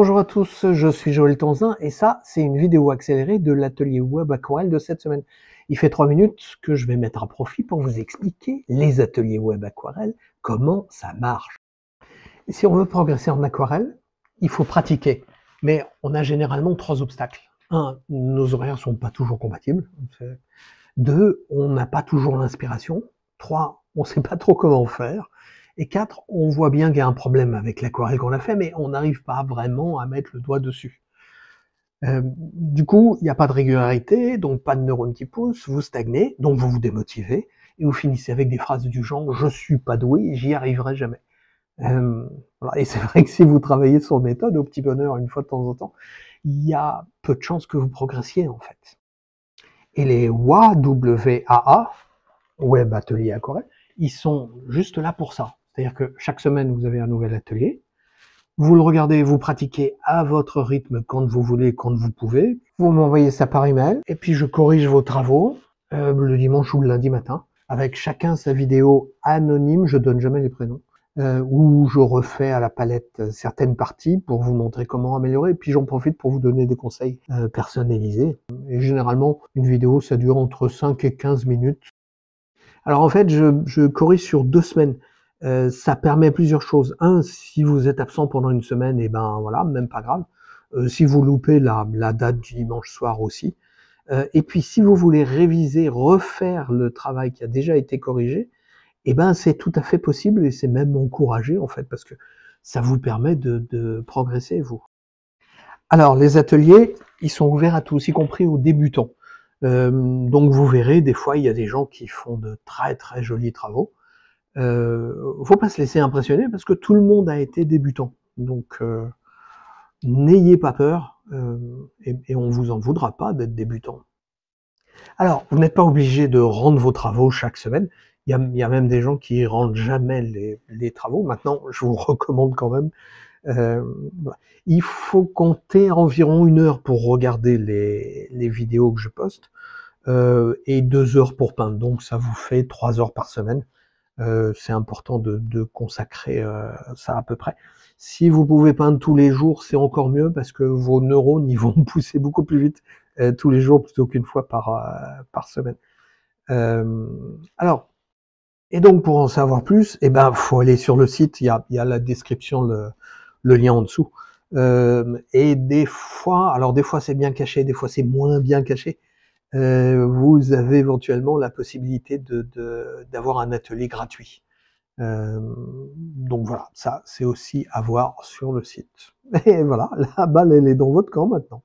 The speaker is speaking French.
Bonjour à tous, je suis Joël Tanzin et ça, c'est une vidéo accélérée de l'atelier web aquarelle de cette semaine. Il fait 3 minutes que je vais mettre à profit pour vous expliquer les ateliers web aquarelle, comment ça marche. Et si on veut progresser en aquarelle, il faut pratiquer. Mais on a généralement 3 obstacles. 1, nos horaires sont pas toujours compatibles. 2, on n'a pas toujours l'inspiration. 3, on sait pas trop comment faire. Et 4, on voit bien qu'il y a un problème avec l'aquarelle qu'on a fait, mais on n'arrive pas vraiment à mettre le doigt dessus. Du coup, il n'y a pas de régularité, donc pas de neurones qui poussent, vous stagnez, donc vous vous démotivez, et vous finissez avec des phrases du genre « je suis pas doué, j'y arriverai jamais ». Voilà. Et c'est vrai que si vous travaillez sur méthode au petit bonheur une fois de temps en temps, il y a peu de chances que vous progressiez en fait. Et les WAA, Web Atelier Aquarelle, ils sont juste là pour ça. C'est-à-dire que chaque semaine, vous avez un nouvel atelier. Vous le regardez, vous pratiquez à votre rythme quand vous voulez, quand vous pouvez. Vous m'envoyez ça par email et puis je corrige vos travaux le dimanche ou le lundi matin. Avec chacun sa vidéo anonyme, je donne jamais les prénoms. Où je refais à la palette certaines parties pour vous montrer comment améliorer. Et puis j'en profite pour vous donner des conseils personnalisés. Et généralement, une vidéo, ça dure entre 5 et 15 minutes. Alors en fait, je corrige sur 2 semaines. Ça permet plusieurs choses. Un, si vous êtes absent pendant une semaine, et ben voilà, même pas grave. Si vous loupez la date du dimanche soir aussi. Et puis si vous voulez réviser, refaire le travail qui a déjà été corrigé, et ben c'est tout à fait possible et c'est même encouragé en fait parce que ça vous permet de progresser vous. Alors les ateliers, ils sont ouverts à tous, y compris aux débutants. Donc vous verrez, des fois il y a des gens qui font de très très jolis travaux. Faut pas se laisser impressionner parce que tout le monde a été débutant. Donc n'ayez pas peur et on vous en voudra pas d'être débutant. Alors, vous n'êtes pas obligé de rendre vos travaux chaque semaine. Il y a même des gens qui rendent jamais les travaux. Maintenant, je vous recommande quand même. Euh, il faut compter environ 1 heure pour regarder les vidéos que je poste et 2 heures pour peindre. Donc, ça vous fait 3 heures par semaine. C'est important de consacrer ça à peu près. Si vous pouvez peindre tous les jours, c'est encore mieux parce que vos neurones ils vont pousser beaucoup plus vite tous les jours plutôt qu'une fois par semaine. Alors, et donc pour en savoir plus, eh ben faut aller sur le site, il y a la description, le lien en dessous. Et des fois, alors des fois c'est bien caché, des fois c'est moins bien caché. Vous avez éventuellement la possibilité d'avoir un atelier gratuit. Donc voilà, ça c'est aussi à voir sur le site. Et voilà, la balle elle est dans votre camp maintenant.